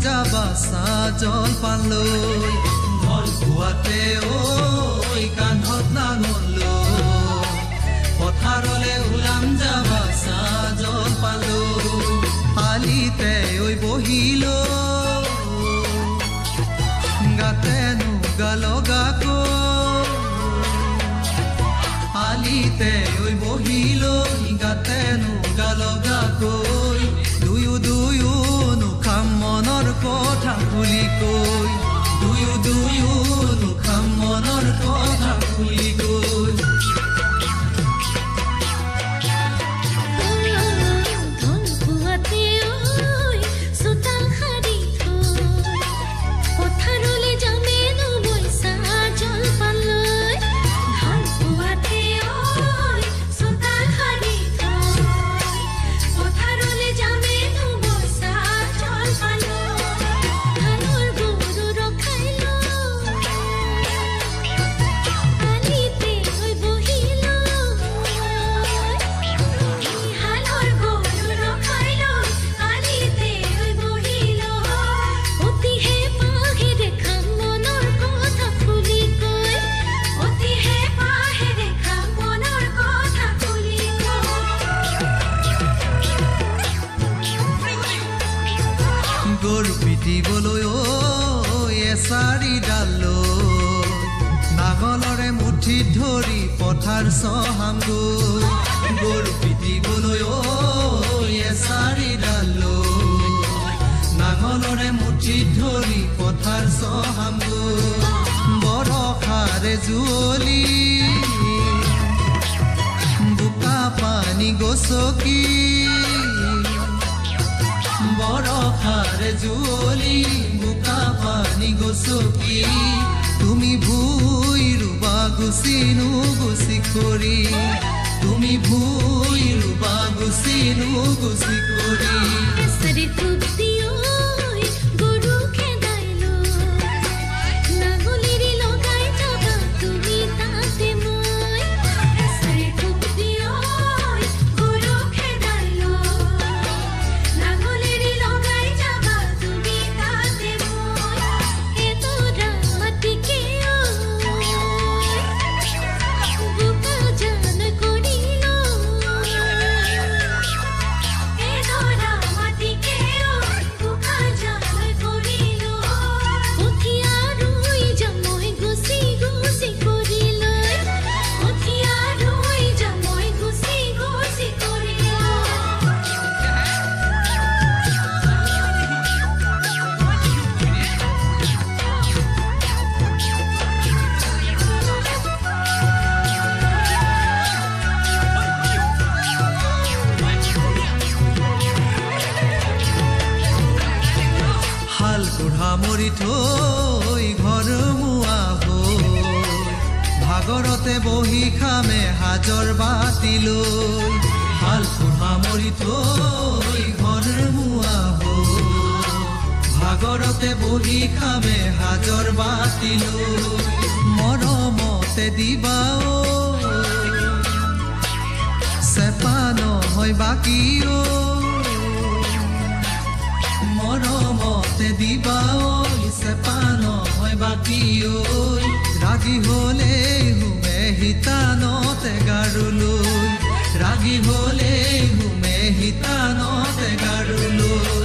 যাবা জলপান লৈ ঢল পোৱাতে ঐ কান্ধত নাঙল লৈ পথাৰলে ওলাম যাবা জলপান লৈ আলিতে ঐ বহিলো গাতে নুগা লগাকো আলিতে ঐ বহিলো গাতে নুগা লগাকৈ দুয়ো নুখাম মনৰ কথা খুলি কৈ দুয়ো নুখাম মনৰ কথা খুলি কৈ গৰু পিটিবলৈ এচাৰি ডাল নাঙলৰে মুঠিত ধৰি পথাৰ চহাম গৈ গৰু পিটিবলৈ এচাৰি ডাল নাঙলৰে মুঠিত ধৰি পথাৰ চহাম গৈ বৰষাৰে জুৱলি বোকা পানী গছকি বৰষাৰে জুৱলি বোকা পানী গছকি তুমি ভুই ৰুবা গুচিনো গুচি কৰি তুমি ভুই ৰুবা গুচিনো গুচি কৰি মৰি থৈ ঘৰ মুৱা হৈ ভাগৰতে বহি খামে হাজৰ বাতি লৈ হাল কোঠা মৰি থৈ ঘৰ মুৱা হৈ ভাগৰতে বহি খামে হাজৰ বাতি লৈ মৰমতে দিবা চেপা নহয় বাকী মৰমতে দিবা চেপা নহয় বাকী ৰাগি হলে হুমে হিতানতে গাৰুলৈ ৰাগি হলে হুমে হিতানতে গাৰুলৈ